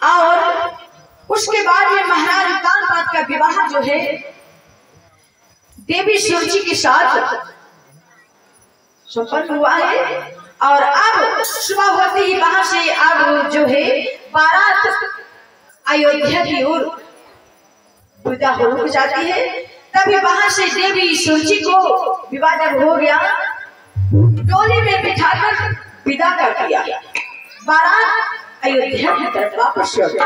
और उसके बाद में महाराज उत्तानपाद का विवाह जो है देवी सुरुचि के साथ संपन्न हुआ है। और अब सुबह होते ही वहां से अब जो है बारात अयोध्या की ओर विदा हो जाती है। तभी वहां से देवी सुरुचि को विवाह जब हो गया, डोली में बिठाकर विदा कर दिया। बारात अयोध्या की तरफ वापस हो गई।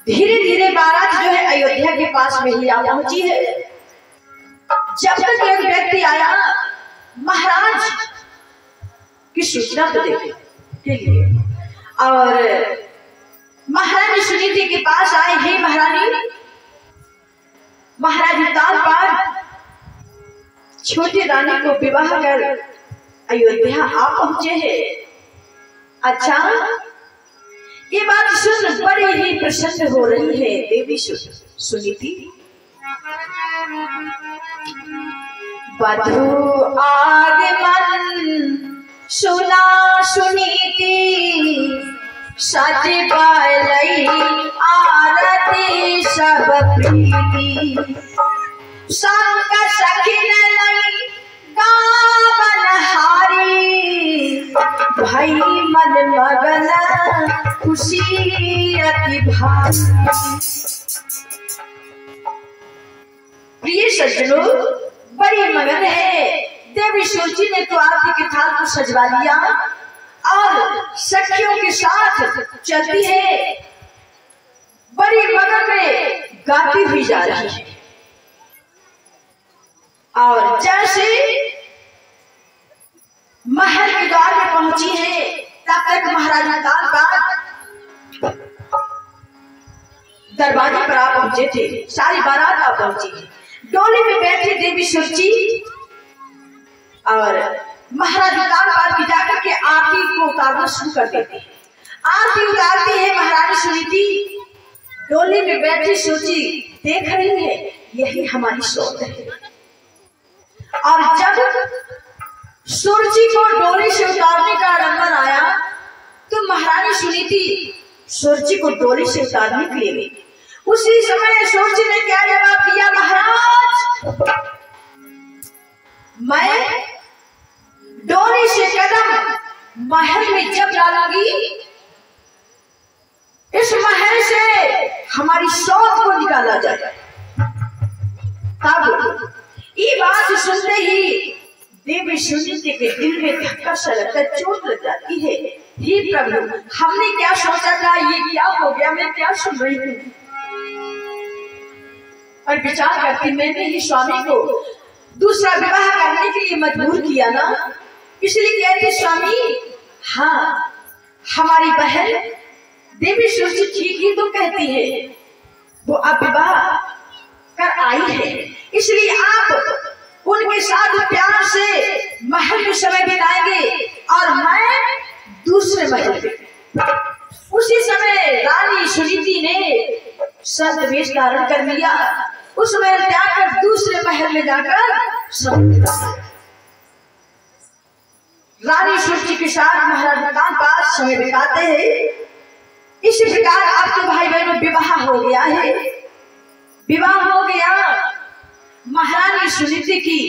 धीरे धीरे बारात जो है अयोध्या के पास में ही आ पहुंची है। जब तक एक व्यक्ति आया महाराज की सूचना तो देने के लिए, और महारानी सुनीति के पास आए, हे महारानी, महाराज उत्तानपाद छोटी रानी को विवाह कर अयोध्या आ पहुंचे हैं। अच्छा, ये बात सुन बड़ी ही प्रसन्न हो रही है देवी सुनीति। वधू आगमन सुना सुनीति, सज पालई आरती सब प्रीति। संग सखिन लई गावन हारी, भई मन मगन खुशी अति भारी। प्रिय सज्जनों, बड़ी मगन है देवी सुरुचि ने तो आरती के थाल को सजवा लिया और सखियों के साथ चलती है। बड़ी मगन में गाती हुई जा रही है। और जैसे महल के द्वार में पहुंची है, तब तक महाराज उत्तानपाद दरवाजे पर आ पहुंचे थे। सारी बारात आ पहुंची है। डोली में बैठी देवी सुरुचि और महाराज उत्तानपाद की जाकर के आरती को उतारना शुरू कर देते हैं। आरती उतारती है महारानी सुनीति। डोली में बैठी सुरुचि देख रही है, यही हमारी सोच है। और जब सुरुचि को डोली से उतारने का नंबर आया, तो महारानी सुनीति सुरुचि को डोली से उतारने के लिए गई। उसी समय सुरुचि ने क्या जवाब दिया, महाराज, मैं डोली से कदम महल में जब डालूंगी, इस महल से हमारी सौत को निकाला जाए। तब ये बात सुनते ही देवी सुनीति के दिल में धक्का सा लगता, चोट लग जाती है। हे प्रभु, हमने क्या सोचा था, ये क्या हो गया, मैं क्या सुन रही हूँ। और विचार करती, मैंने ही स्वामी को दूसरा विवाह करने के लिए मजबूर किया ना, इसलिए कहती स्वामी, हाँ, हमारी बहन देवी सुरुचि ठीक ही तो कहती है, वो अब विवाह कर आई है, इसलिए आप उनके साथ प्यार से महल में समय बिताएंगे और मैं दूसरे महल में। उसी समय रानी सुनीति ने संत वेश धारण कर लिया। उस महल त्याग कर दूसरे महल में जाकर रानी सुरुचि के साथ महाराज उत्तानपाद समय बिताते हैं। इसी प्रकार आपके भाई बहनों विवाह हो गया है। विवाह हो गया, महारानी सुनीति की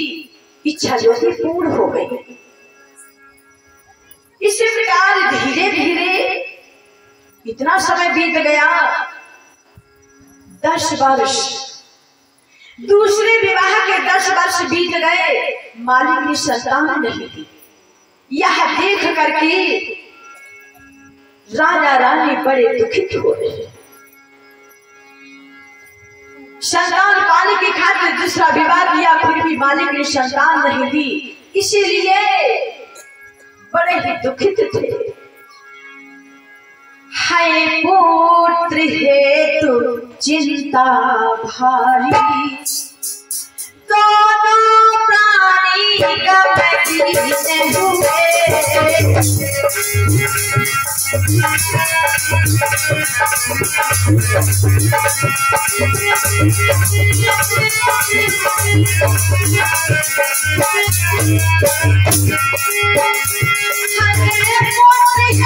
इच्छा जो थी पूर्ण हो गई। इसी प्रकार धीरे धीरे इतना समय बीत गया, 10 वर्ष, दूसरे विवाह के 10 वर्ष बीत गए, मालिक की संतान नहीं थी। यह देख करके राजा रानी बड़े दुखित हो रहे। संतान पाने की खातिर दूसरा विवाह किया, फिर भी मालिक ने संतान नहीं दी, इसीलिए बड़े ही दुखित थे। है पुत्र हेतु चिंता भारी, दोनों प्राणी गमगीन हुए। पुत्र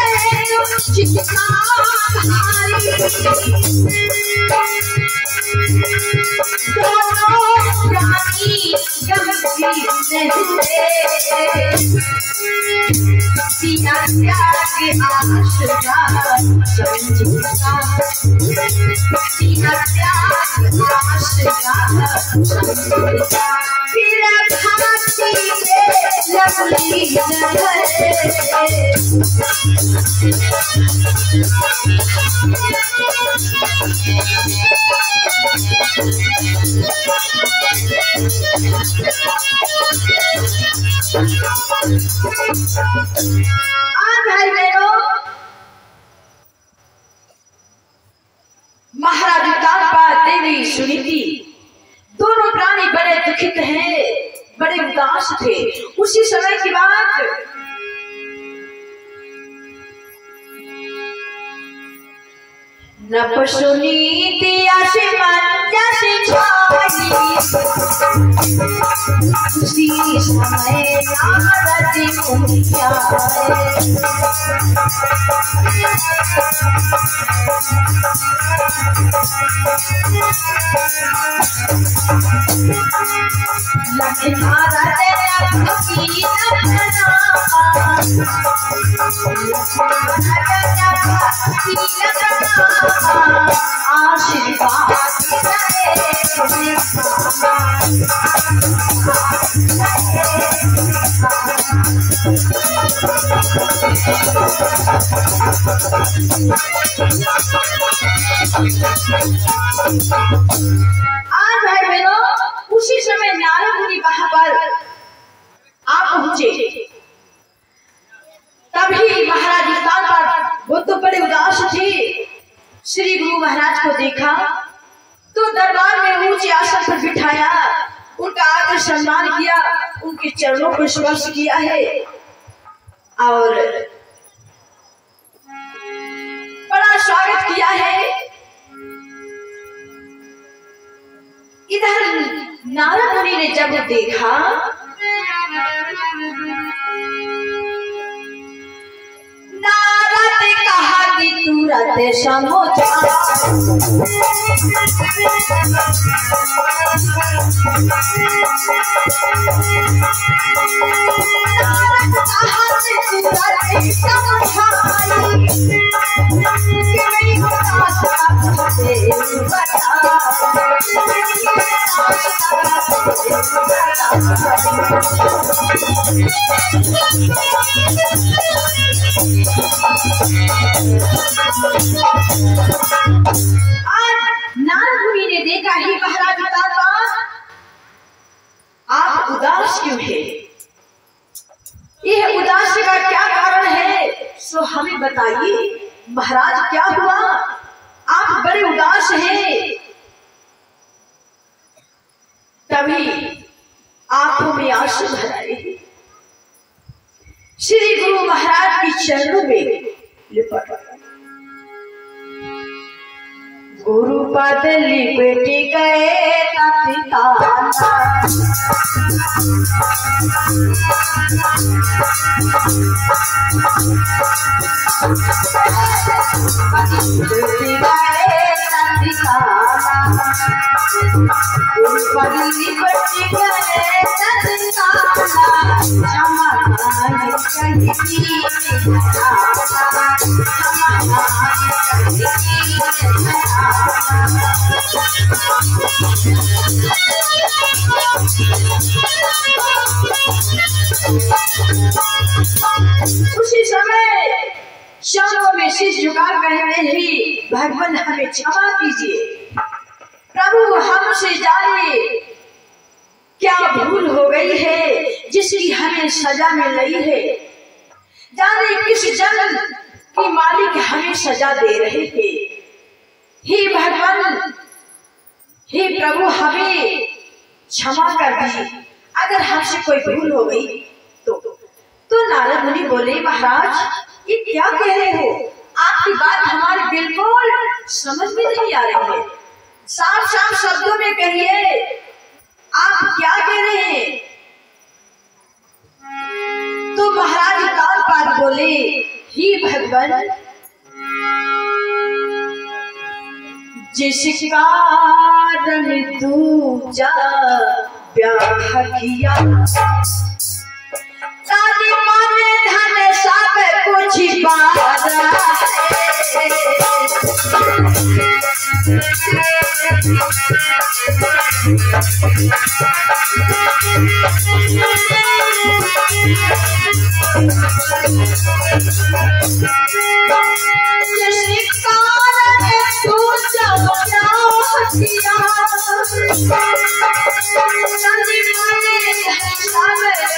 महाराज कांपा देवी सुनीति दोनों प्राणी बड़े दुखित हैं, बड़े उदास थे। उसी समय की बात न सुनीति उसी समय नारद मुनि आज भाई बहनों उसी समय नारद मुनि वहां पर आ पहुंचे। तभी महाराज कांपा वो तो बड़े उदास थे। श्री गुरु महाराज को देखा तो दरबार में ऊंचे आसन पर बिठाया, उनका आदर सम्मान किया, उनके चरणों को स्पर्श किया है और बड़ा स्वागत किया है। इधर नारद मुनि ने जब देखा नारद कहा कि तुरंत समझा नारद मुनि ने देखा ही महाराज कांपा आप उदास क्यों है? यह उदासी का क्या कारण है? सो हमें बताइए महाराज, क्या हुआ? आप बड़े उदास हैं। तभी आंखों में आंसू भर आए। श्री गुरु महाराज की चरणों में लिपट गुरु पद लिपट गए उसी समय चरणों में शीश झुका कहते ही भगवान हमें क्षमा कीजिए, प्रभु हमसे जाने क्या भूल हो गई है जिसकी हमें सजा मिल रही है। जाने किस जन्म की मालिक हमें सजा दे रहे थे। हे भगवान, हे प्रभु हमें क्षमा कर दीजिए अगर हमसे कोई भूल हो गई तो नारद मुनि बोले महाराज ये क्या कह रहे हो? आपकी बात हमारे बिल्कुल समझ में नहीं आ रही है। साफ साफ शब्दों में कहिए आप क्या कह रहे हैं? तो महाराज कांपा बोले ही भगवान जिस कारण दूजा ब्याह किया, ताली माने धन सब कुछ पारा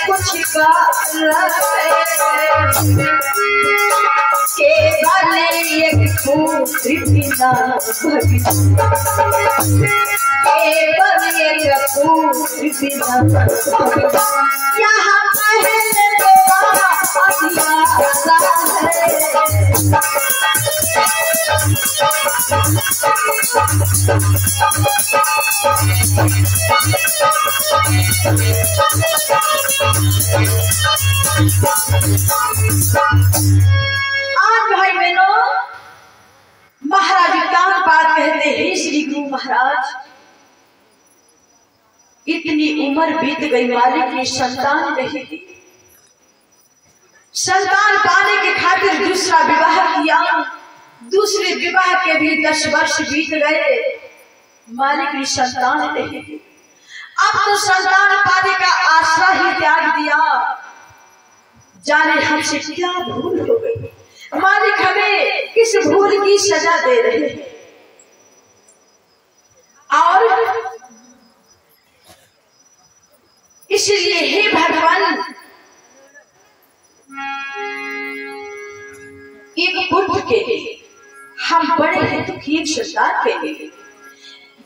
कुछ केवल एक पुत्र बिना केवल एक पुत्र बिना यहाँ पहले आज भाई बहनों, महाराज कानपाद कहते हैं, श्री गुरु महाराज इतनी उम्र बीत गई, मालिक ने संतान नहीं दी। संतान पाने के खातिर दूसरा विवाह किया, दूसरे विवाह के भी 10 वर्ष बीत गए, मालिक ने संतान नहीं दी। अब तो संतान पाने का आशा ही त्याग दिया। जाने हमसे क्या भूल हो गई, मालिक हमें किस भूल की सजा दे रहे हैं। और इसलिए हे भगवान, एक पुत्र के लिए हम बड़े ही दुखी संतान के लिए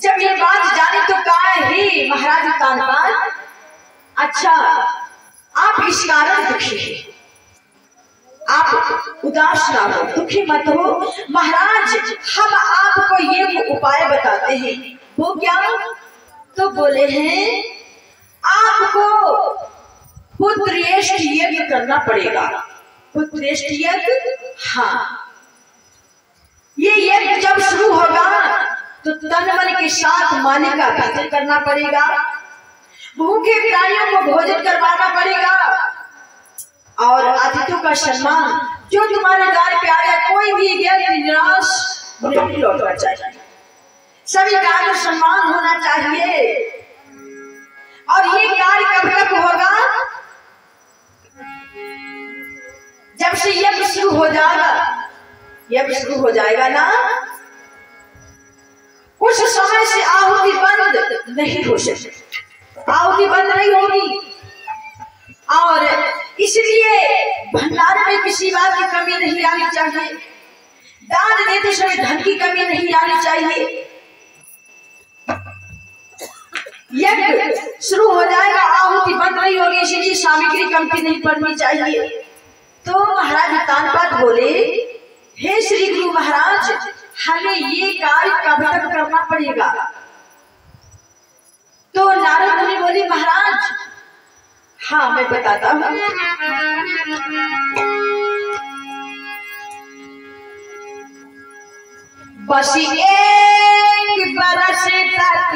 जब ये बात जानी तो कहा, हे महाराज कानपाद, अच्छा आप इस कारण दुखी हैं, आप उदास ना हो, दुखी मत हो। महाराज हम आपको ये उपाय बताते हैं। वो क्या? तो बोले हैं आपको पुत्रेष्ठ यज्ञ करना पड़ेगा। पुत्रेष्ठ यज्ञ, हाँ, ये यज्ञ जब शुरू होगा तो तन मन के साथ मालिक का भजन करना पड़ेगा, भूखे प्राणियों को भोजन करवाना पड़ेगा और अतिथियों का सम्मान। जो तुम्हारे द्वार पे आया कोई भी व्यक्ति निराश नहीं लौटना चाहिए, सभी का आदर सम्मान होना चाहिए। और ये कार्य कब तक होगा? जब से यज्ञ शुरू हो जाएगा, यज्ञ शुरू हो जाएगा ना, उस समय से आहुति बंद नहीं हो सकती, आहुति बंद नहीं होगी। और इसलिए भंडारे में किसी बात की कमी नहीं आनी चाहिए, दान देते समय धन की कमी नहीं आनी चाहिए। यज्ञ शुरू हो जाएगा, आहुति बंद नहीं होगी, इसलिए सामग्री कमती नहीं पड़नी चाहिए। तो महाराज कानपाद बोले, हे श्री गुरु महाराज, हमें ये कार्य कब तक करना पड़ेगा? तो नारद मुनि बोली, महाराज हाँ मैं बताता हूँ। बस एक बरस तक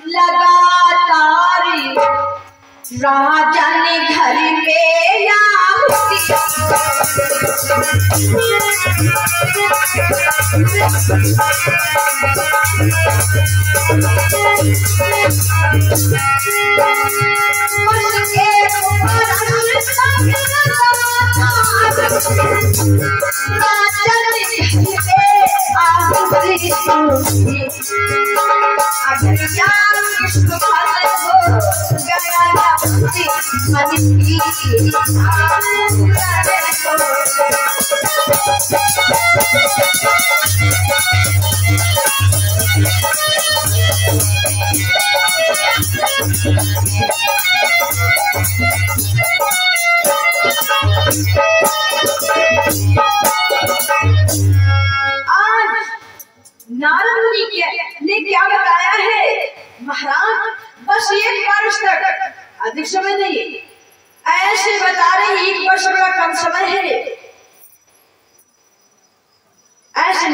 लगातार राजा ने घर में नारद मुनि ने क्या बताया है? महाराज बस 1 वर्ष तक, अधिक समय नहीं, ऐसे बता रहे 1 वर्ष बड़ा कम समय है।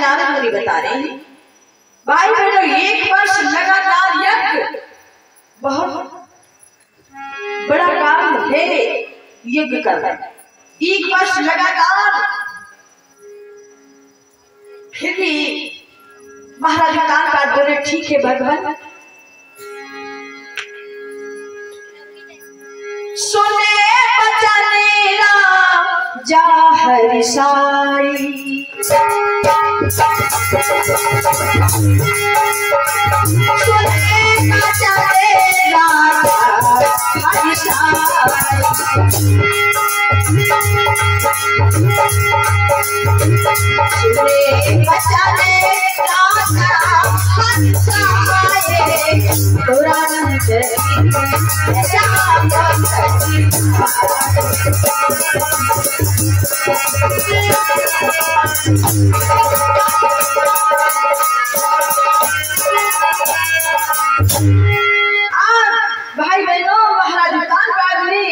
नारद मुनि बता रहे हैं, भाई बहनों, 1 वर्ष लगातार यज्ञ बहुत बड़ा काम है। यज्ञ करना 1 वर्ष लगातार, फिर भी महाराज कानपाद बोले, ठीक है भगवान, सुने बचने राजा हरि साई, सुने बचने राजा हरि साई, सुने बचने राजा हरि साई, तुरंत भाई बहनों, महाराज कानपाद ने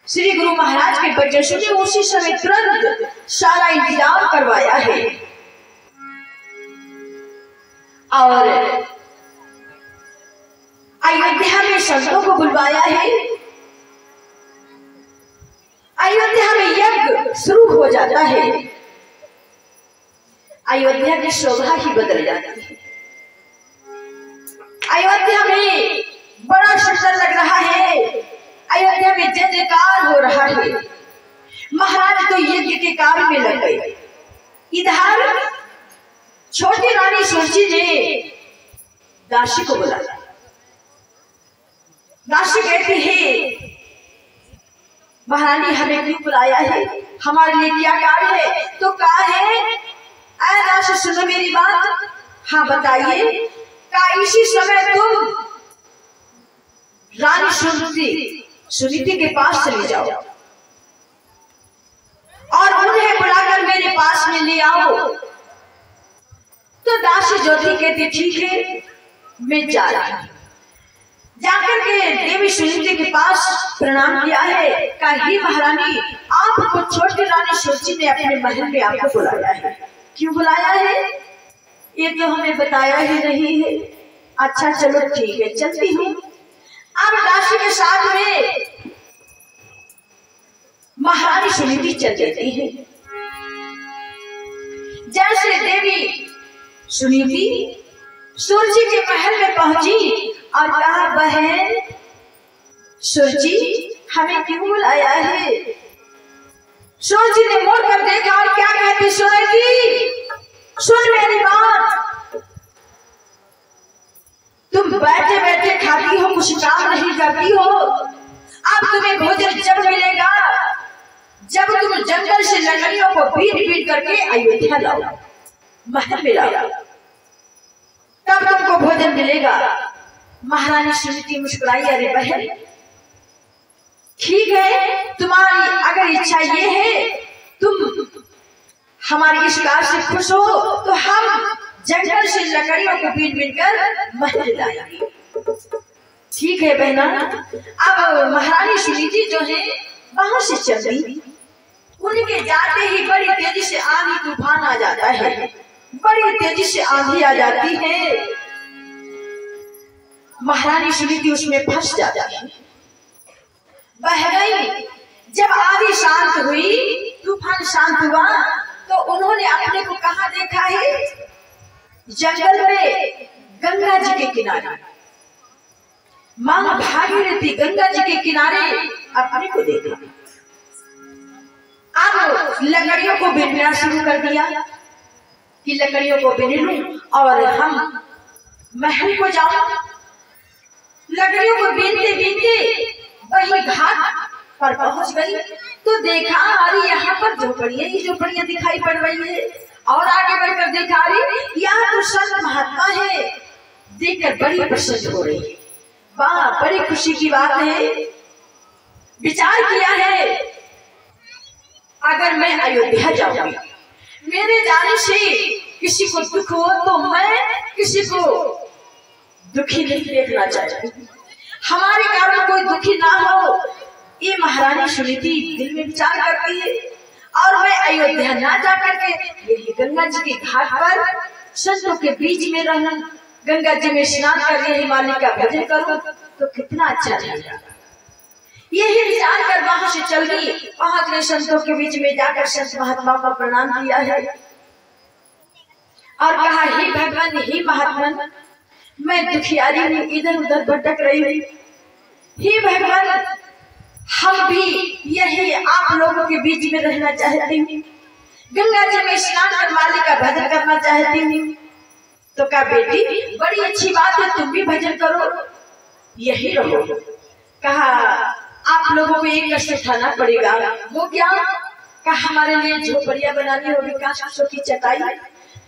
श्री गुरु महाराज के वचन सुने, उसी समय तुरंत सारा इंतजाम करवाया है और अयोध्या में संतों को बुलवाया है। अयोध्या में यज्ञ शुरू हो जाता है, अयोध्या की शोभा ही बदल जाती है। अयोध्या में बड़ा सुंदर लग रहा है, अयोध्या में जय जयकार हो रहा है। महाराज तो यज्ञ के कार्य में लग गए। इधर छोटी रानी सुरची ने दासी को बुलाया। दासी कहती है, महारानी हमें क्यों बुलाया है, हमारे लिए क्या कार्य है? तो कहा है, ऐ दासी सुनो मेरी बात। हाँ बताइए। कहा इसी समय तुम रानी सुनीति के पास चले जाओ और उन्हें बुलाकर मेरे पास में ले आओ। तो दासी ज्योति कहती ठीक है, मैं जा रहा हूं। जाकर के देवी सुनीति के पास प्रणाम किया है। कहा हे महारानी, आपको छोटी रानी सुरची ने अपने महल में आपको बुलाया है। क्यों बुलाया है ये तो हमें बताया ही नहीं है। अच्छा चलो ठीक है, चलती हूँ। अब दासी के साथ में महारानी सुनीति चल देती है। जैसे देवी सुनीति सुरजी के महल में पहुंची और कहा, बहन सुरजी हमें क्यों बुलाया है? सुरजी ने मुड़कर देखा और क्या कहती, सुरजी सुन मेरी बात, तुम बैठे बैठे खाती हो, कुछ काम नहीं करती हो। अब तुम्हें भोजन जब मिलेगा जब तुम जंगल से लकड़ियों को बीट करके अयोध्या लाओ, महल में लाओ, तब तुमको भोजन मिलेगा। महारानी सुनीति मुस्कुराई, अरे बहन ठीक है, तुम्हारी अगर इच्छा ये है, तुम हमारी इस कार्य से खुश हो, तो हम जंगल से लकड़ियों को बीट कर महल लाएंगे। ठीक है बहना। अब महारानी सुनीति जो है वहां से चली। उनके जाते ही बड़ी तेजी से आंधी तूफान आ जाता है, बड़ी तेजी से आंधी आ जाती है। महारानी सुनीति उसमें फंस जाती है, बह गई। जब आंधी शांत हुई, तूफान शांत हुआ, तो उन्होंने अपने को कहाँ देखा है? जंगल में गंगा जी के किनारे, मां भागीरथी गंगा जी के किनारे अपने को देखा। अब लकड़ियों को बीनना शुरू कर दिया कि लकड़ियों को बीन लूं और हम महल को जाऊं। लकड़ियों को बीनते बीनते वही घाट पर पहुंच गई तो देखा, अरे यहाँ पर झोपड़ियां ही झोपड़ियां दिखाई पड़ रही है। और आगे बढ़कर देखा, अरे यहाँ तो संत महात्मा है। देखकर बड़ी प्रसन्न हो रही है, वाह बड़ी खुशी की बात है। विचार किया है, अगर मैं अयोध्या जाऊंगी, मेरे जाने से किसी को दुख हो तो मैं किसी को दुखी नहीं देखना चाहती, हमारे कारण कोई दुखी ना हो। ये महारानी सुनीति दिल में विचार करती है और मैं अयोध्या ना जाकर के यही गंगा जी के घाट पर संतों के बीच में रहूं, गंगा जी में स्नान कर यही मालिक का भजन करूं तो कितना अच्छा रहेगा। यही विचार कर वहां से चल गई, पहुंच गए संतों के बीच में, जाकर संत महात्मा को प्रणाम किया है और कहा, हे भगवान, हे महात्मा, मैं दुखियारी हूँ, इधर उधर भटक रही हूँ। हे भगवान, हम भी यही आप लोगों के बीच में रहना चाहती हूँ, गंगा जी में स्नान कर मालिक का भजन करना चाहती हूँ। तो कहा, बेटी बड़ी अच्छी बात है, तुम भी भजन करो, यही रहो। कहा, आप लोगों को एक कष्ट उठाना पड़ेगा। वो क्या? कहा, हमारे लिए झोपड़ियां बनानी होगी, कांचों की चटाई।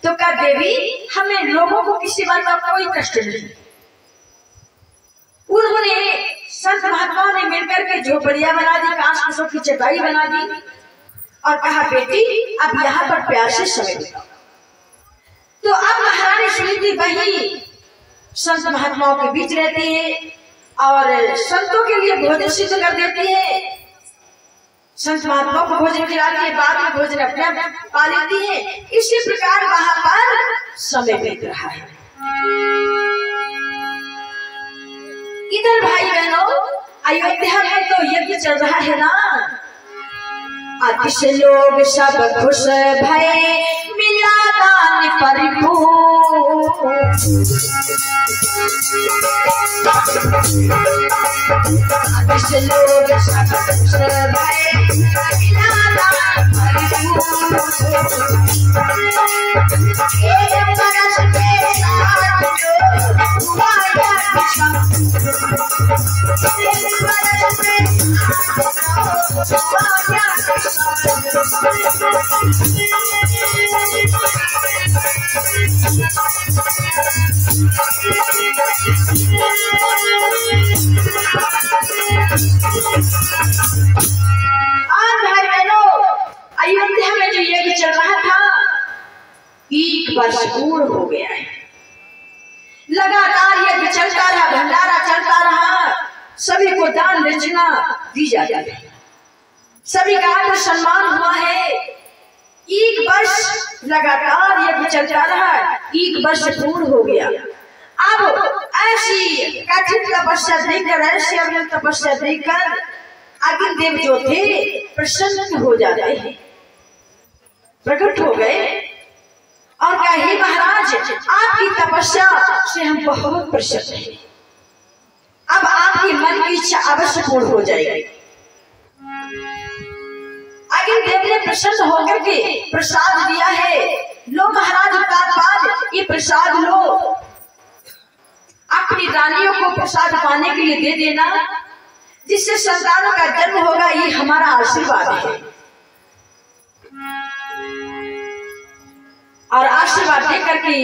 तो कहा, देवी, हमें लोगों को किसी बात का कोई कष्ट नहीं। उन्होंने संत महात्माओं ने मिलकर के झोपड़ियां बना दी, कांचों की चटाई बना दी और कहा, बेटी अब यहाँ पर प्यार से समय बिताओ। तो अब महारानी सुनीति वही संत महात्माओं के बीच रहती है और संतों के लिए भोजन सिद्ध कर देती है। संत महात्माओं को भोजन खिलाती है, बाद में भोजन अपने आप पा लेती है। इसी प्रकार वहां पर समय बीत रहा है। इधर भाई बहनों, अयोध्या में तो यज्ञ चल रहा है ना, अतिश लोग सब खुश भय, मिला दान परिपूर्ण। अतिश लोग सब खुश भय, मिला दान परिपूर्ण। एक बरस के साथ जो हुआ यह क्षण, एक बरस में भाई बहनों, अयोध्या में जो यज्ञ चल रहा था, एक वर्ष पूर्ण हो गया है। लगातार यज्ञ चलता रहा, भंडारा चलता रहा, सभी को दान दक्षिणा दी जाती है, सभी का आदर सम्मान हुआ है। एक वर्ष लगातार यज्ञ चलता रहा, एक वर्ष पूर्ण हो गया। अब ऐसी कठिन तपस्या देकर, ऐसी अविरल तपस्या देकर अग्नि देव जो थे प्रसन्न हो जाते हैं, प्रकट हो गए और कहे, महाराज, आपकी तपस्या से हम बहुत प्रसन्न हैं, अब आपकी मन की इच्छा अवश्य पूर्ण हो जाएगी। अग्नि देव ने प्रसन्न होकर के प्रसाद दिया है, लो महाराज, उत्तानपाद, ये प्रसाद लो, अपनी रानियों को प्रसाद पाने के लिए दे देना, जिससे संतानों का जन्म होगा, ये हमारा आशीर्वाद है। और आशीर्वाद देकर के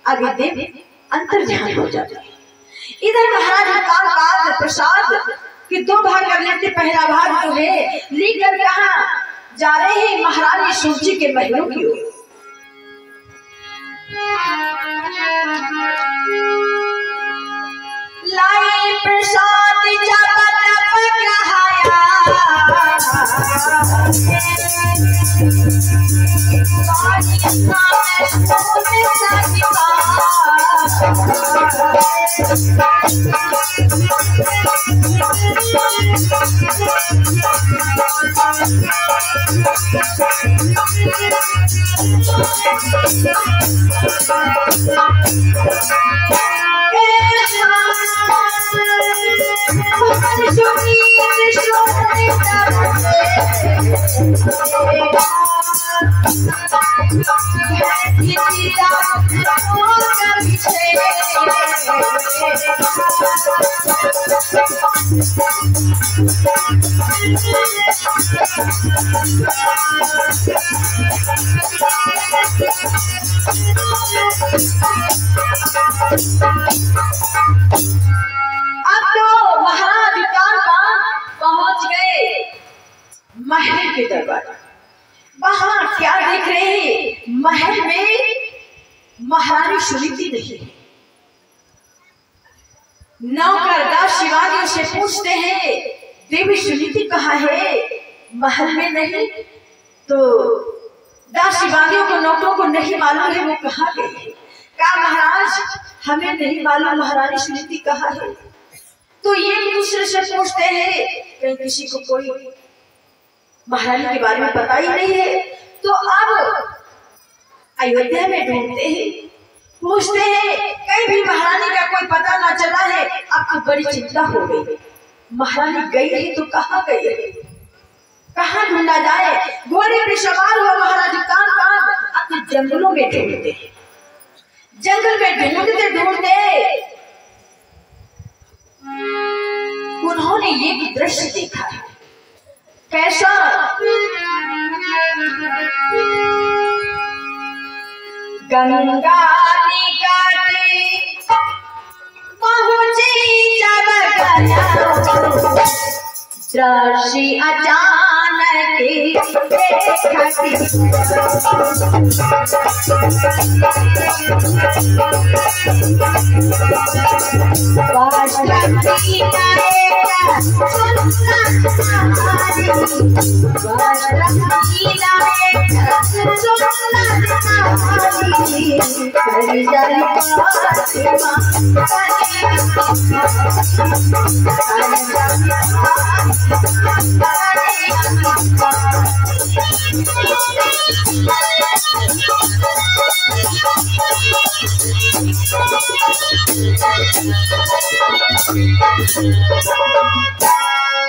अग्नि देव अंतर्ध्यान हो जाते हैं। इधर महाराज उत्तानपाद प्रसाद के दो भाग कर लेते, पहला भाग जो है लेकर कहाँ जा रहे हैं? महारानी सूची के महलों की ओर। लाई प्रसाद जब तब कहाया, अब तो महाराज उत्तानपाद पहुंच गए महल के दरबार। वहां क्या देख रहे हैं? महल में महारानी सुनीति नहीं है। नौकर दास शिवानियों से पूछते हैं, देवी सुनीति कहाँ है? महल में नहीं। तो दासी बागियों को नौकरों को नहीं मालूम है वो कहाँ गई है। कहा महाराज हमें नहीं मालूम महारानी सुनीति कहाँ है। तो ये एक दूसरे से पूछते हैं, कहीं किसी को कोई महारानी के बारे में पता ही नहीं है। तो अब अयोध्या में ढूंढते हैं, पूछते हैं, कहीं भी महारानी का कोई पता ना चला है। अब तो बड़ी चिंता हो गई, महारानी गई है तो कहाँ गई है, कहाँ ढूंढा जाए। घोड़े पे सवार हो महाराज कान अपने जंगलों में ढूंढते हैं। जंगल में ढूंढते ढूंढते उन्होंने ये दृश्य देखा है। कैसा? गंगा निकाटे पहुंची जब दृश्य अचानक देखती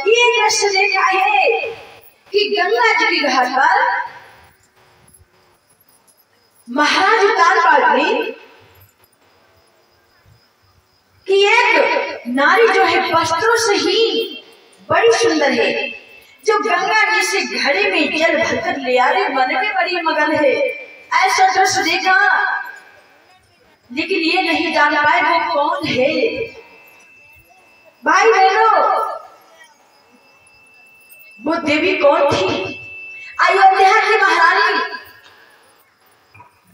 ये दृश्य देखा है कि गंगा जी के घाट पर महाराज उतारपाल ने कि एक नारी जो है वस्त्रों से ही बड़ी सुंदर है, जो गंगा जी से घड़े में जल भरकर ले आ रही, मन में बड़ी मगन है। ऐसा दृश्य देखा, लेकिन ये नहीं जान पाए वो कौन है। भाई बहनों, वो देवी कौन थी? अयोध्या की महारानी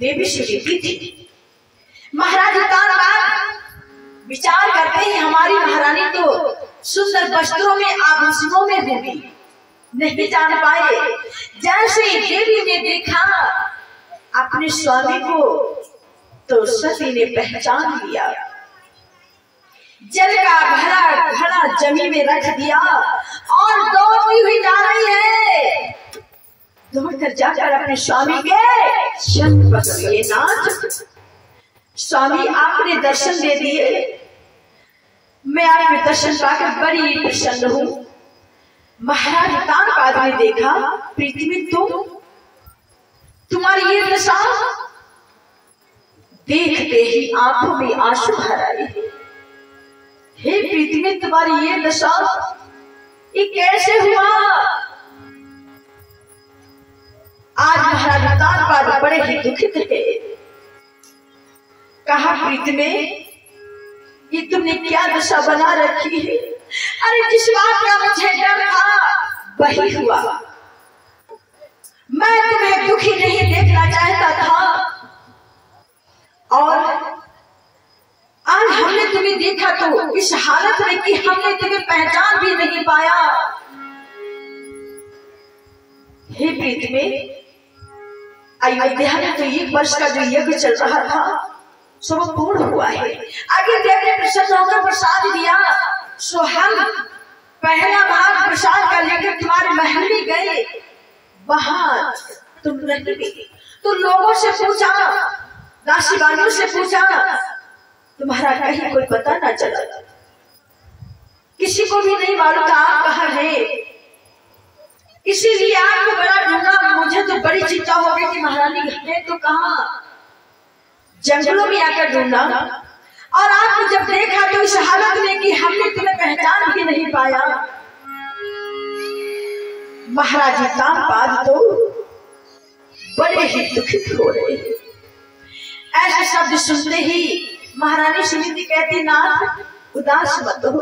देवी सुनीति थी। महाराज विचार करते हैं हमारी महारानी तो सुंदर वस्त्रों में आभूषणों में होगी, नहीं जान पाए। जैसे देवी ने देखा अपने स्वामी को तो सती ने पहचान लिया, जल का भरा घड़ा जमी में रख दिया और दौड़ती हुई जा रही है। दौड़कर जाकर अपने स्वामी के शंख पकड़िए नाथ, स्वामी आपने दर्शन दे दिए, मैं आपके दर्शन पाकर बड़ी प्रसन्न हूँ। महाराज तानपाद ने देखा, पृथ्वी तुम्हारी ये दशा, देखते ही आंखों में आंसू भर आए। हे पृथ्वी तुम्हारी ये दशा, ये कैसे हुआ? आज महाराज तानपाद बड़े ही दुखित थे। कहा पृथ्वी ये तुमने क्या दशा बना रखी है? अरे जिस बात का मुझे डर था वही हुआ। मैं तुम्हें दुखी नहीं देखना चाहता था और आज हमने तुम्हें देखा तो इस हालत में कि हमने तुम्हें पहचान भी नहीं पाया। हे पृथ्वी, अयोध्या में तो 1 वर्ष का जो यज्ञ चल रहा था सब पूर्ण हुआ है। आगे देव ने प्रसन्न होकर प्रसाद दिया, सो हम पहला भाग प्रसाद का लेकर तुम्हारे महल में गए, वहां तुम नहीं मिली। तो लोगों से पूछा, दासी बानियों से पूछा, तुम्हारा कहीं कोई पता ना चला, किसी को भी नहीं मालूम था आप कहाँ है। इसीलिए आपको बड़ा ढूंढा, मुझे तो बड़ी चिंता हो गई कि महारानी है तो कहाँ, जंगलों में आकर ढूंढा और आपको जब देखा तो इस हालत में कि हमने तुम्हें पहचान भी नहीं पाया। महाराज तानपाद तो बड़े ही दुखित हो रहे हैं। ऐसे शब्द सुनते ही महारानी सुनीति कहती, नाथ उदास मत हो,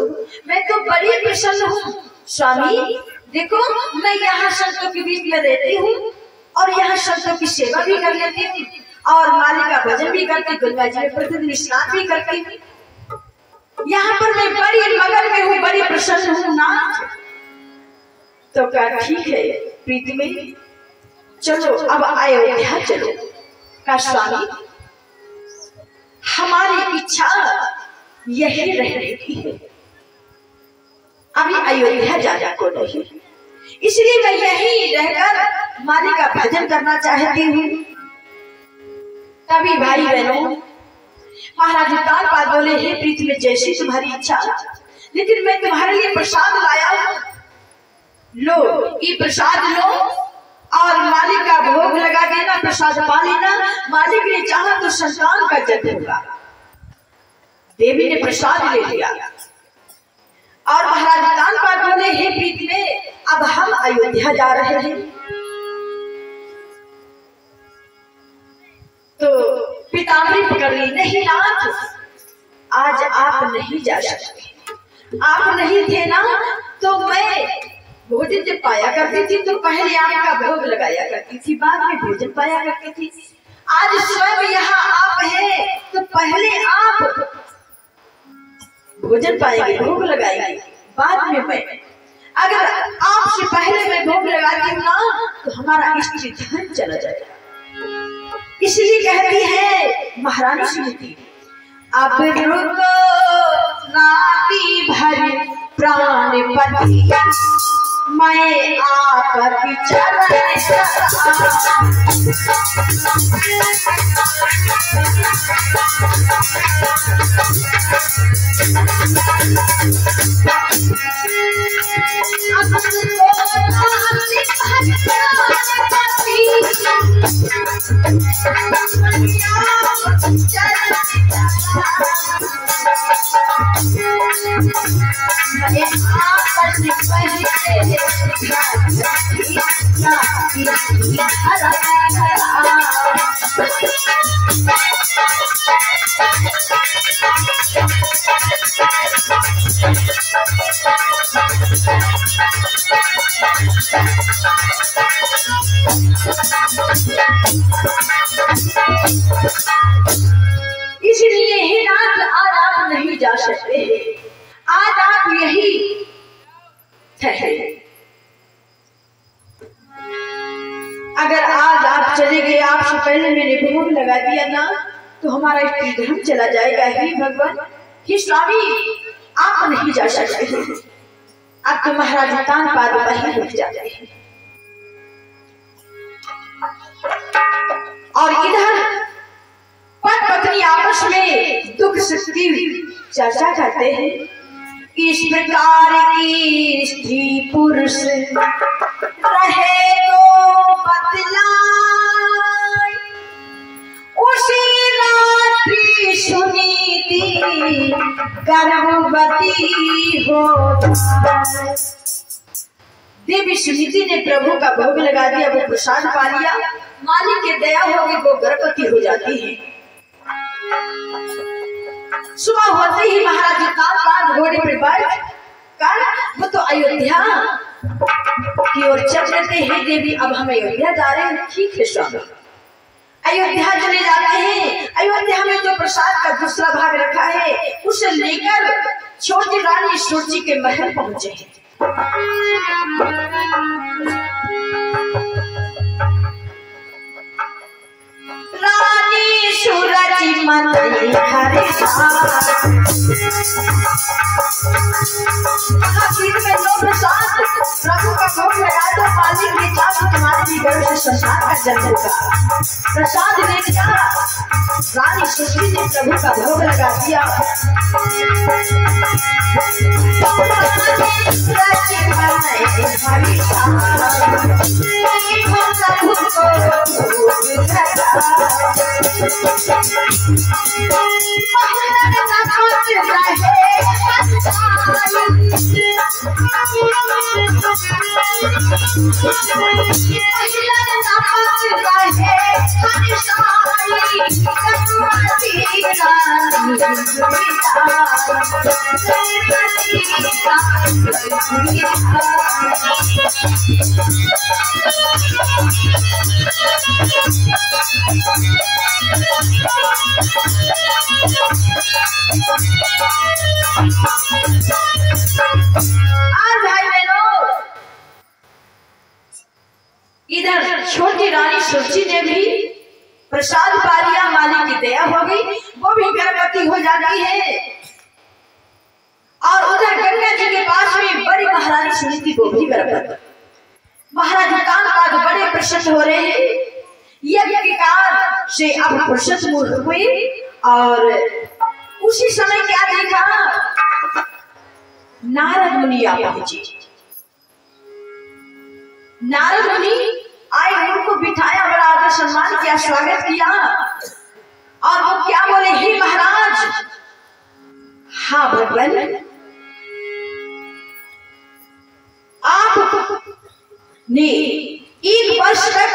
मैं तो बड़ी प्रसन्न हूँ। स्वामी देखो, मैं यहाँ संतों के बीच में रहती हूँ और यहाँ संतों की सेवा भी कर लेती हूँ और माली का भजन भी करती, गंगा जी में प्रतिदिन स्नान भी करती हूँ। यहाँ पर मैं बड़ी मगन में हूँ, बड़ी प्रसन्न हूँ नाथ। तो क्या ठीक है पृथ्वी, चलो अब अयोध्या चलो। का स्वामी हमारी इच्छा यही रहने की है, अभी अयोध्या जाने को नहीं, इसलिए मैं यही रहकर माली का भजन करना चाहती हूँ। तभी भाई बहनों महाराज काल बोले, हे प्रीति में जैसी तुम्हारी इच्छा, लेकिन मैं तुम्हारे लिए प्रसाद लाया हूँ, लो ये प्रसाद लो और मालिक का भोग लगा देना, प्रसाद पा लेना। मालिक ने चाहा तो संतान का जन्म होगा। देवी ने प्रसाद ले लिया और महाराज काल बोले, हे प्रीति में अब हम अयोध्या जा रहे हैं। तो पितामरी पकड़ ली, नहीं नाथ आज आप नहीं जा सकते, आप नहीं थे ना तो मैं भोजन जब पाया करती थी तो पहले आपका भोग लगाया करती थी, बाद में भोजन पाया करती थी। आज स्वयं यहाँ आप हैं तो पहले आप भोजन पाएंगे, भोग लगाएंगे, बाद में मैं। अगर आपसे पहले मैं भोग लगाती हूँ ना तो हमारा स्त्री धन चला जाएगा। इसलिए कहती है महारानी सुनीति, अब रुको राती भर प्राणपति, मैं आकर इसलिए ही रात आज आप नहीं जा सकते, आज आप यही ठहरे। अगर आज आप चले गए, आपसे पहले मैंने भोग लगा दिया ना तो हमारा स्त्री धर्म चला जाएगा। हे भगवान, हे स्वामी आप नहीं जा सकते, अब तो महाराज कानपाद वहीं रुक जाते हैं। और इधर पति पत्नी आपस में दुख सुख की चर्चा करते हैं। इस प्रकार की स्त्री पुरुष रहे तो बतलाए, उसी रात्रि सुनीति गर्भवती हो। देवी सुनीति ने प्रभु का भोग लगा दिया, वो प्रसाद पा लिया, मालिक की दया होगी, वो गर्भवती हो जाती है। सुबह होते ही महाराज काल घोड़े पर बैठ कर वो तो अयोध्या की ओर चल लेते हैं। देवी अब हम अयोध्या जा रहे हैं। ठीक है स्वामी, अयोध्या चले जाते हैं। अयोध्या में जो प्रसाद का दूसरा भाग रखा है उसे लेकर छोटी रानी सूरजी के महल पहुंचे हैं। रानी सूरज मन हरे प्रभु का भोग लगा दो, मालिक ने चाहा तुम्हारे भी गर्भ से संसार का जन्म होगा। प्रसाद लेकर रानी सूरजी ने प्रभु का भोग लगा दिया। इधर छोटी प्रसाद पा लिया, मालिक की दया हो गई, वो भी गर्भवती हो जाती है। और उधर गंगा जी के पास में बड़ी महारानी सुनीति वो भी गर्भवती। महाराज कानपाद बड़े प्रसन्न हो रहे हैं, यज्ञ के काल से अब प्रसन्न हुए। और उसी समय क्या देखा, नारद मुनि आ पहुंचे। नारद मुनि आए, उनको बिठाया, बड़ा आदर सम्मान किया, स्वागत किया। और वो क्या बोले, हे महाराज, हाँ भगवान, आपने 1 वर्ष तक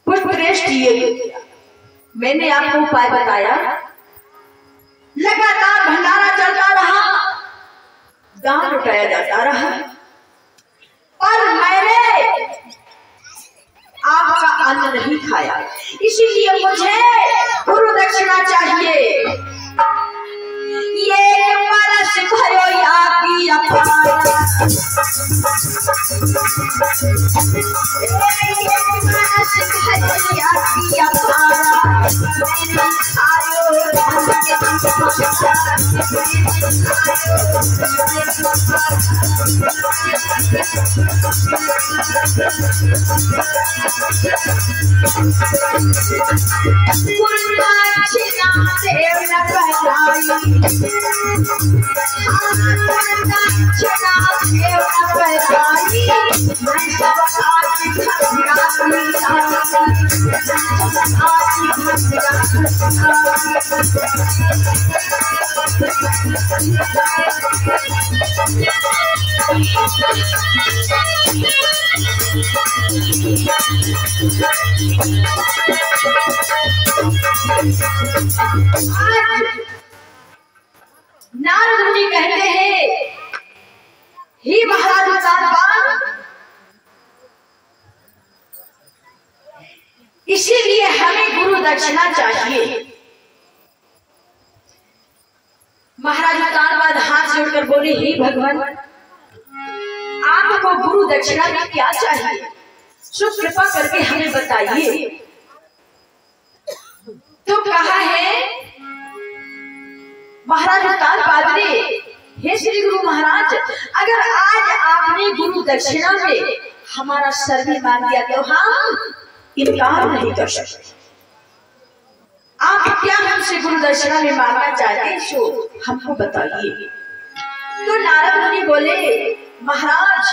पुष्परेष्ठ यज्ञ किया। मैंने आपको उपाय बताया, लगातार भंडारा चलता रहा, दान उठाया जाता रहा, पर मैंने आपका अन्न नहीं खाया, इसीलिए मुझे गुरु दक्षिणा चाहिए। ये बरस भयो यागी अपार, बरस भयो यागी अपार, मैंने खायो नारद मुनि कहते हैं, हे महाराज कानपाद, इसीलिए हमें गुरु दक्षिणा चाहिए। महाराज कानपाद हाथ जोड़कर बोले, हे भगवान, आपको गुरु दक्षिणा में क्या चाहिए, सो कृपा करके हमें बताइए। तो कहा है महाराज कानपाद ने, हे श्री गुरु महाराज, अगर आज आपने गुरु दक्षिणा में हमारा सर्वे मान दिया तो हम इनकार नहीं कर सकते। आप क्या हमसे गुरु दक्षिणा में मांगना चाहते हैं, सो हमको बताइए। तो नारद मुनि बोले, महाराज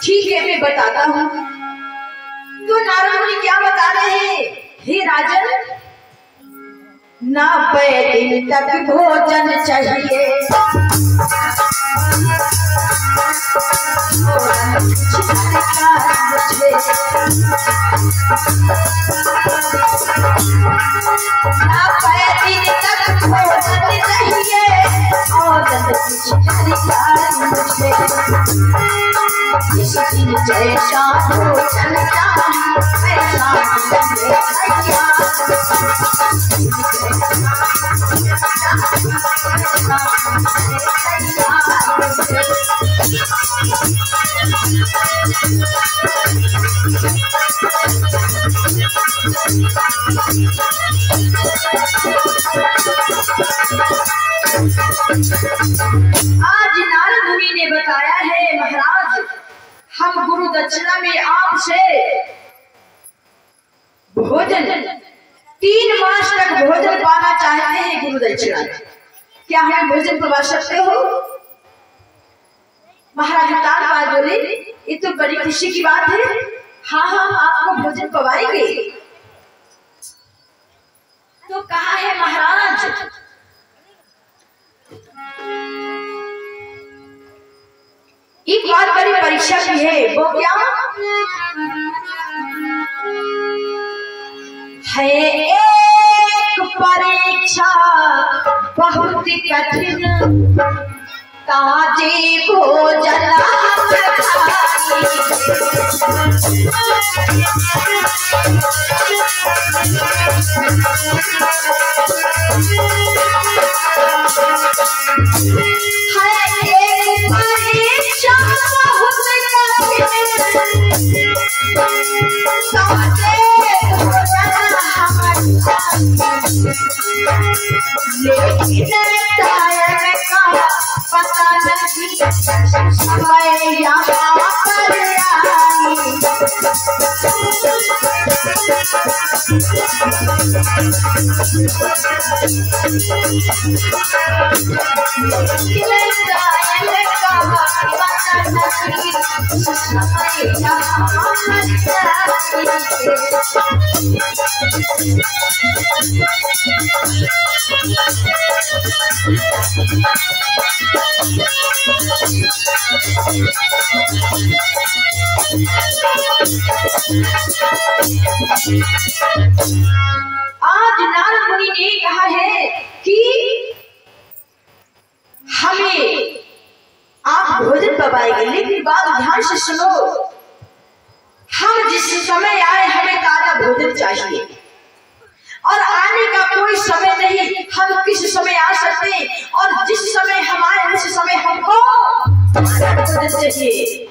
ठीक है, मैं बताता हूँ। तो नारद मुनि क्या बता रहे हैं, हे राजन, 90 दिन तक भोजन चाहिए, जैसा भोजन आज नारद मुनि ने बताया है, महाराज, हम गुरु दक्षिणा में आपसे भोजन 3 मास तक भोजन पाना चाहते हैं। गुरु दक्षिणा क्या हमें भोजन पवा सकते हो? महाराज कानपाद बोले, ये तो बड़ी खुशी की बात है, हाँ हाँ आपको भोजन पवाएंगे। तो कहा है महाराज, एक बात बड़ी परीक्षा की है, वो क्या है? एक परीक्षा बहुत कठिन, ताजे भोजन है, एक परीक्षा बहुत कठिन, लेकिन टायर का पता नहीं मैं यहाँ पर आई। आज नारद मुनि ने कहा है कि हमें आप भोजन पवाएंगे, लेकिन बात ध्यान से सुनो। हम जिस समय आए हमें ताजा भोजन चाहिए और आने का कोई समय नहीं। हम किस समय आ सकते हैं और जिस समय हम आए उस समय हमको भोजन चाहिए।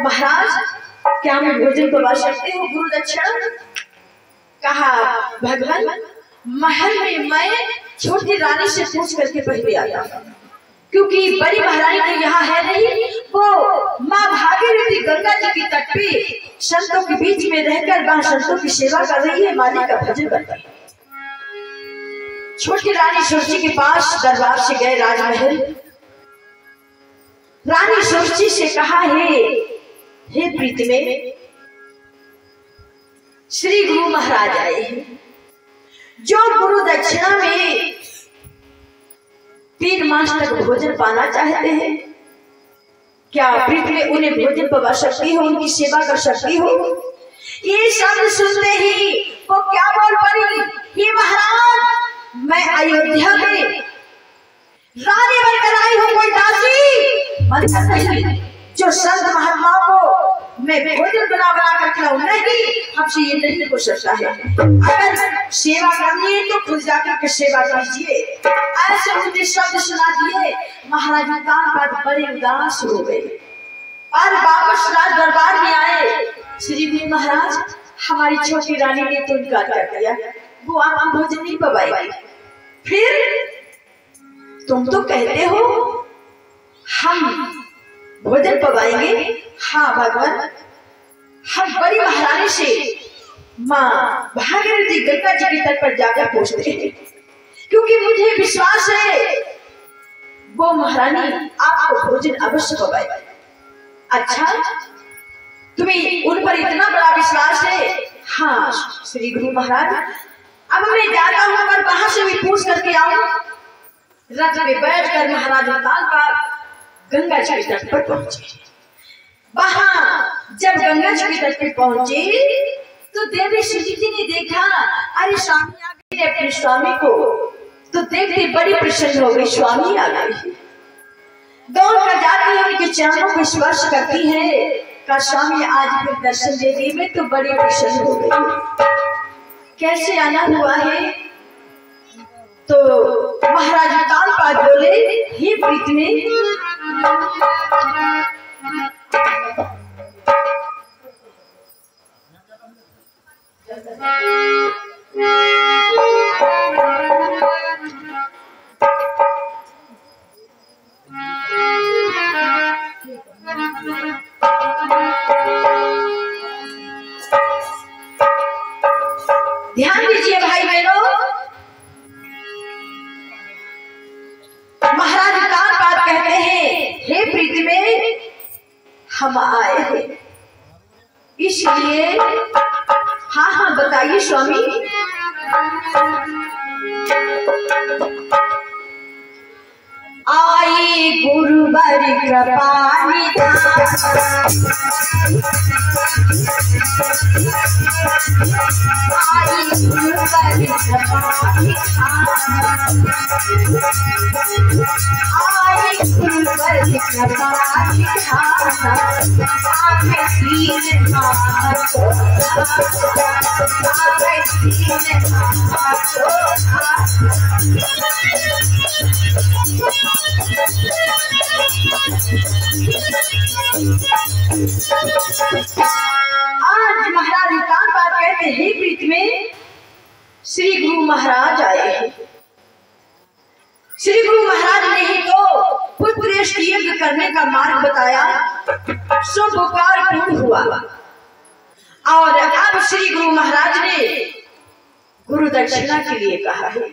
महाराज क्या मैं भोजन पवा सकते हो गुरु दक्षिणा? कहा भगवान महल में मैं छोटी रानी से पूछ करके पहले आया, क्योंकि बड़ी महारानी तो यहाँ है नहीं। वो माँ भागीरथी गंगा जी की तट पे संतों के बीच में रहकर वह संतों की सेवा कर रही है, मालिक का भजन करती है। छोटी रानी सुरची के पास दरबार से गए राजमहल। रानी सुरची से कहा हे प्रीति में श्री गुरु महाराज आए हैं, जो गुरु दक्षिणा में 3 मास तक भोजन पाना चाहते हैं, क्या प्रीति में उन्हें भोजन पवा सकती हो, उनकी सेवा कर सकती हो? ये शब्द सुनते ही वो क्या बोल पड़ी, हे महाराज मैं अयोध्या में रानी बनकर आई हूँ, कोई दासी बनकर नहीं। जो संत महात्मा को मैं भोजन बना कर खिलाऊं, नहीं, हमसे ये नहीं हो सकता है। अगर सेवा करनी है तो खुद जाकर के सेवा कीजिए। ऐसे मुझे शब्द सुना दिए। महाराज कान बड़े उदास हो गए और वापस राज दरबार में आए। श्री गुरु महाराज हमारी छोटी रानी ने तो इनकार कर दिया, वो आप भोजन नहीं पवाएगी। फिर तुम तो कहते हो हम भोजन पवाएंगे। हाँ भगवान, हम बड़ी महारानी से माँ भागीरथी गंगा जी के तट पर जाकर पूछते हैं, क्योंकि मुझे विश्वास है वो महारानी आपको भोजन अवश्य पवाएगी। अच्छा, तुम्हें उन पर इतना बड़ा विश्वास है? हाँ श्री गुरु महाराज, अब मैं जाता हूँ पर वहां से भी पूछ करके आऊं। रथ में बैठकर महाराज ताल पर गंगा जी के तट पर पहुंचे। वहां जब गंगा जी के तट पर पहुंचे तो देवी सुनीति ने देखा, अरे स्वामी आ गए अपने स्वामी को, तो देखते बड़ी प्रसन्न हो गई, स्वामी आ गए। दौड़ कर जाती है, उनके चरणों को स्पर्श करती है, का स्वामी आज फिर दर्शन दे दिए, मैं तो बड़ी प्रसन्न हो गई। कैसे आना हुआ है? तो महाराज कालपाद बोले, हे प्रीति में ध्यान दीजिए भाई बहनों, महाराज कालपाद कहते हैं, हे प्रीति में हम आए हैं, इसलिए हाँ हाँ बताइए स्वामी। आई गुरुवर कृपा निधान, आई गुरुवर कृपा निधान, आई गुरुवर कृपा निधान, महाराज कान बात कहते हैं प्रीत में श्री गुरु महाराज आए हैं। श्री गुरु महाराज ने ही तो पुत्रश्रेष्ठ यज्ञ करने का मार्ग बताया, स्वपुकार पूर्ण हुआ। और अब श्री गुरु महाराज ने गुरु दक्षिणा के लिए कहा है।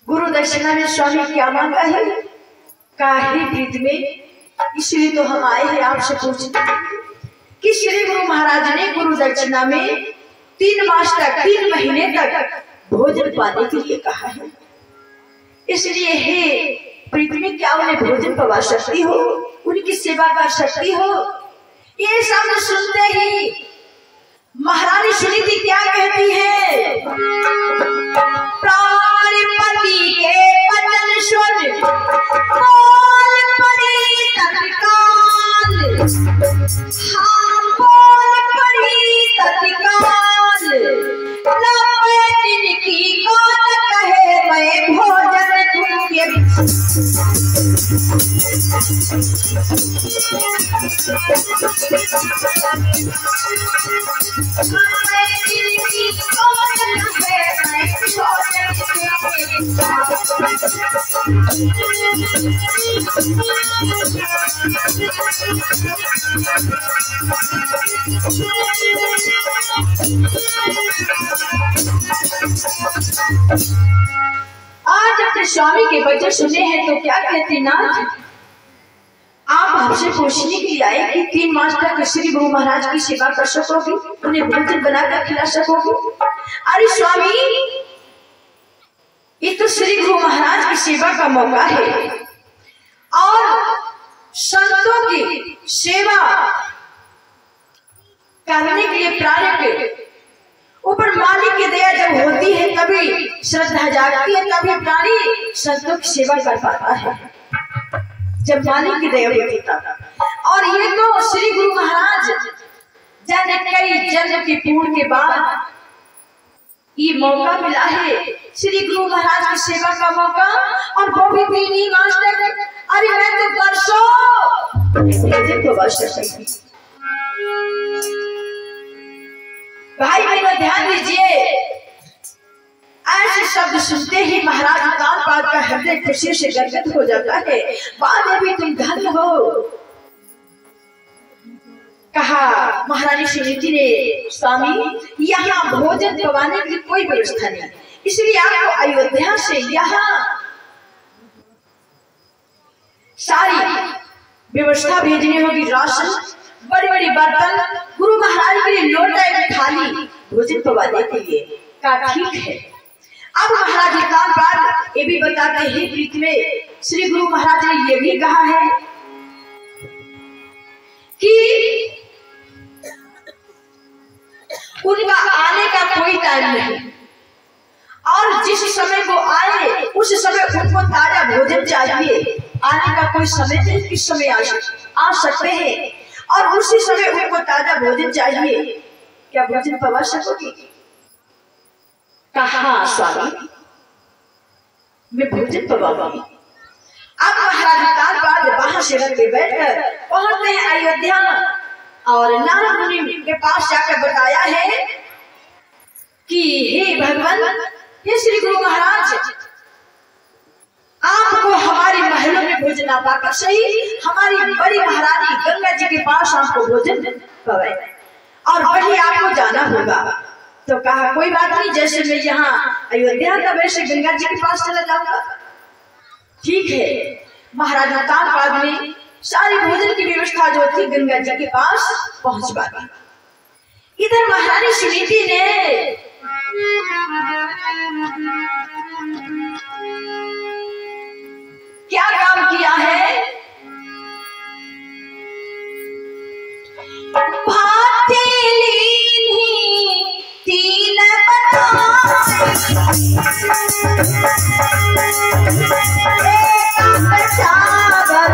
गुरु दक्षिणा में स्वामी क्या मांगा है? काहे प्रीत में, इसलिए तो हम आए हैं आपसे पूछने कि श्री गुरु महाराज ने गुरु दक्षिणा में 3 मास तक 3 महीने तक भोजन पाने के लिए कहा है। इसलिए हे प्रीत में, क्या उन्हें भोजन पवा सकती हो, उनकी सेवा कर सकती हो? ये शब्द सुनते ही महारानी सुनीति क्या कहती है? प्राणपति के वचन सुन बोल पड़ी तत्काल, हाँ बोल पड़ी तत्काल, 90 दिन की कौन कहे मैं भोजन दूंगी। आज अपने स्वामी के वचन सुने हैं तो क्या कहते नाथ, आप हमसे पूछने के लिए आए कि 3 मास तक श्री गुरु महाराज की सेवा कर सकोगे, उन्हें भोजन बनाकर खिला सकोगे? अरे स्वामी, ये तो श्री गुरु महाराज की सेवा का मौका है और संतों की सेवा करने के लिए प्राणी के ऊपर मालिक की दया जब होती है तभी श्रद्धा जागती है, तभी प्राणी संतों की सेवा कर पाता है, जब मालिक की दया होती तब। और ये तो श्री गुरु महाराज जाने कई जन्म के पूर्ण के बाद ये मौका मिला है, श्री गुरु महाराज की सेवा का मौका, और वो भी 3 मास तक। अरे मैं तो वर्षों तो वर्ष भाई मेरा ध्यान दीजिए। ऐसे शब्द सुनते ही महाराज कान पात का हृदय खुशी से गदगद हो जाता है। बाद में भी तुम धन्य हो, कहा महारानी सुनीति ने, स्वामी यहाँ भोजन पवाने की कोई व्यवस्था नहीं, इसलिए आपको अयोध्या से यहाँ सारी व्यवस्था भेजनी होगी। राशन, बड़ी बड़ी बर्तन, गुरु महाराज के लिए लोटा एक थाली भोजन पवाने के लिए का ठीक है। अब महाराज कान पात ये भी बताते हैं प्रीत में, श्री गुरु महाराज ने ये भी कहा है कि उनका आने का कोई टाइम नहीं, और जिस समय वो आए उस समय उनको ताजा भोजन चाहिए। आने का कोई समय नहीं, किस समय आ सकते हैं, और उसी समय उनको ताजा भोजन चाहिए। क्या भोजन पवा सकोगी? कहा स्वामी मैं भोजन पवाऊंगी। अब महाराज कान पात वहां से रख के बैठकर पहुंचते हैं अयोध्या, और नारद मुनि के पास जाकर बताया है कि हे भगवान, हे श्री गुरु महाराज, आपको हमारे महलों में भोजन ना पाकर सही हमारी बड़ी महारानी गंगा जी के पास आपको भोजन पवाए, और वही आपको जाना होगा। तो कहा कोई बात नहीं, जैसे मैं यहाँ अयोध्या था वैसे गंगा जी के पास चला जाऊंगा। ठीक है, महाराज कान पात में सारी भोजन की व्यवस्था जो थी गंगा जी के पास पहुंचवा दी। इधर महारानी सुनीति ने क्या काम किया है? चावल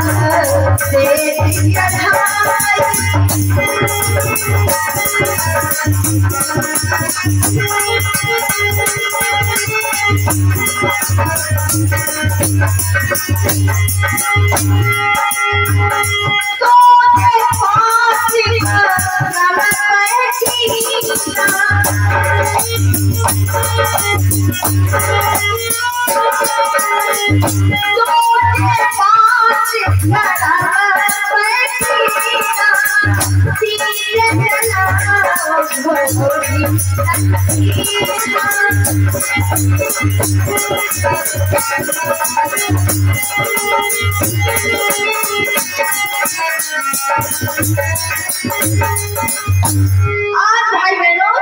भाई बहनों,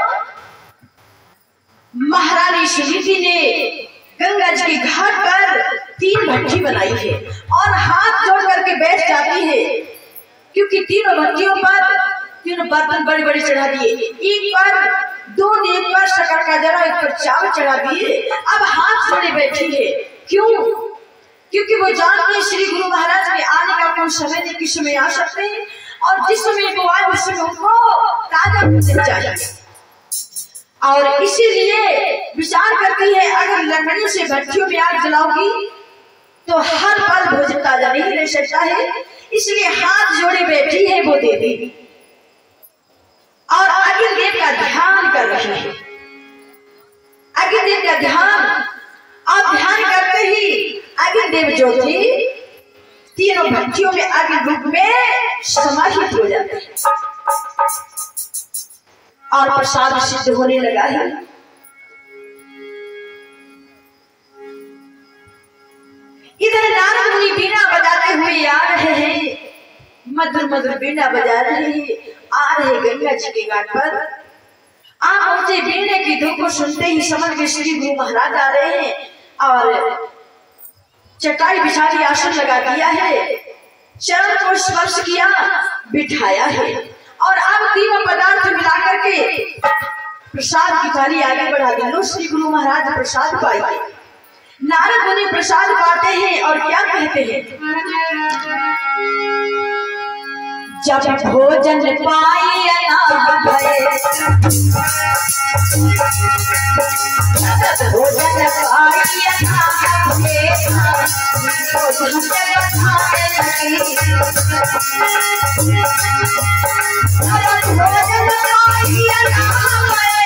महारानी सुनीति ने गंगा जी के घाट पर 3 भट्टी बनाई है और हाथ जोड़ करके बैठ जाती है, क्योंकि तीनों भट्टियों पर तीनों बर्तन बड़े बड़े चढ़ा दिए। एक पर दूध, एक पर शक्कर का जरा, एक पर चावल चढ़ा दिए। अब हाथ जोड़े बैठी है। क्यों? क्योंकि वो जानते हैं श्री गुरु महाराज के आने का कोई समय नहीं, किस समय आ सकते हैं, और जिस समय वो आए उस समय उनको ताजा भोजन चाहिए। और इसीलिए विचार करती है, अगर लकड़ियों से भट्टियों में आग जलाओगी तो हर पल भोजन ताजा नहीं रह सकता है, इसलिए हाथ जोड़े बैठी है वो देवी और अग्निदेव का ध्यान कर रही है। अग्निदेव का ध्यान, और ध्यान करते ही अग्निदेव जो थे तीनों भट्टियों में अग्नि रूप में समाहित हो जाते हैं और प्रसाद सिद्ध होने लगा है। इधर नारद मुनि बीना बजाते हुए आ रहे हैं, मधुर मधुर बीना बजा रहे हैं, आ रहे गंगा जी के घाट पर। आप पहुंचे, बीने की धुन को सुनते ही समझ के श्री गुरु महाराज आ रहे हैं और चटाई बिछाई आसन लगा दिया है, चरण को स्पर्श किया, बिठाया है और अब तीनों पदार्थ मिलाकर के प्रसाद की थाली आगे बढ़ा दी। लो श्री गुरु महाराज प्रसाद पाइए। नारद मुनि प्रसाद पाते हैं और क्या कहते हैं? जब भोजन पाई अनाथ भये, भोजन पाई अनाथ भये, भोजन खाने लगी, भोजन पाई अनाथ भये,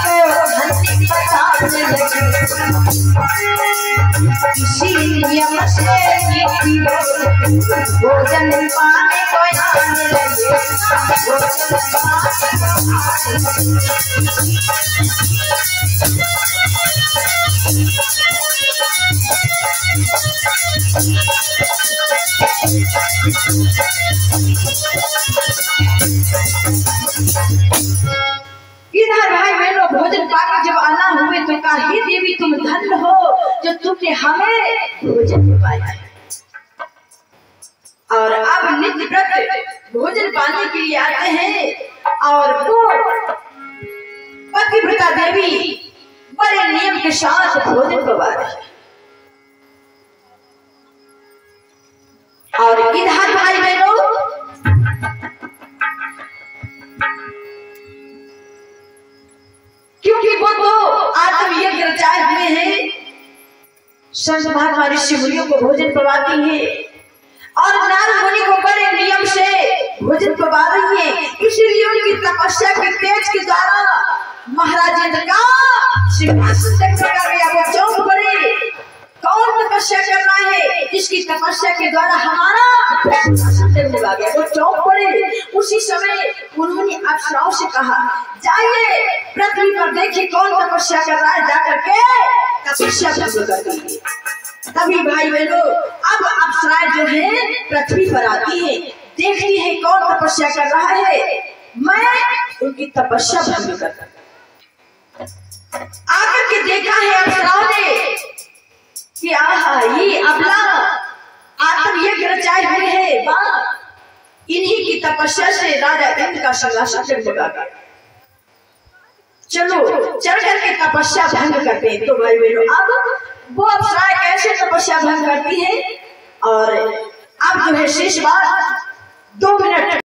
भोजन खाने लगी। इसीलिए भोजन पाने को आने लगे, इधर भाई बहनों भोजन पाकर जब आना हुए तो कहा, हे देवी तुम धन्य हो जो तुमने हमें भोजन पाया है। और अब नित्य व्रत भोजन पाने के लिए आते हैं और वो पतिव्रता देवी बड़े नियम के साथ भोजन पवा रही है। और इधर भाई बहनों क्योंकि वो तो आत्मयज्ञ रचाए हुए हैं, संत महात्मा ऋषि मुनियों को भोजन पवाती है और नारद मुनि को बड़े नियम से भोजन पवा रही है। इसीलिए उनकी तपस्या के तेज के द्वारा महाराज इंद्र का सिंहासन तक कर गया। वो चौंक पड़े, कौन तपस्या कर रहा है जिसकी तपस्या के द्वारा हमारा सिंहासन तक लगा गया। वो चौंक पड़े। उसी समय उन्होंने अप्सराओं से कहा, जाइए पृथ्वी पर देखिए कौन तपस्या कर रहा है, जाकर के तपस्या भंग कर दीजिए। तभी भाई बहनों अब अप्सराएं जो है पृथ्वी पर आती है, देखती है कौन तपस्या कर रहा है, मैं उनकी तपस्या भंग कर आकर के देखा है अप्सराओं ने कि आहा ये अबला आत्मयज्ञ रचाए हुए है, वाह इन्हीं की तपस्या से राजा इंद्र का सिंहासन जगमगा गया। चलो चल करके तपस्या भंग करते हैं। तो भाई बहनों अब वो अप्सराएं कैसे तपस्या भंग करती है और अब जो है शेष बात 2 मिनट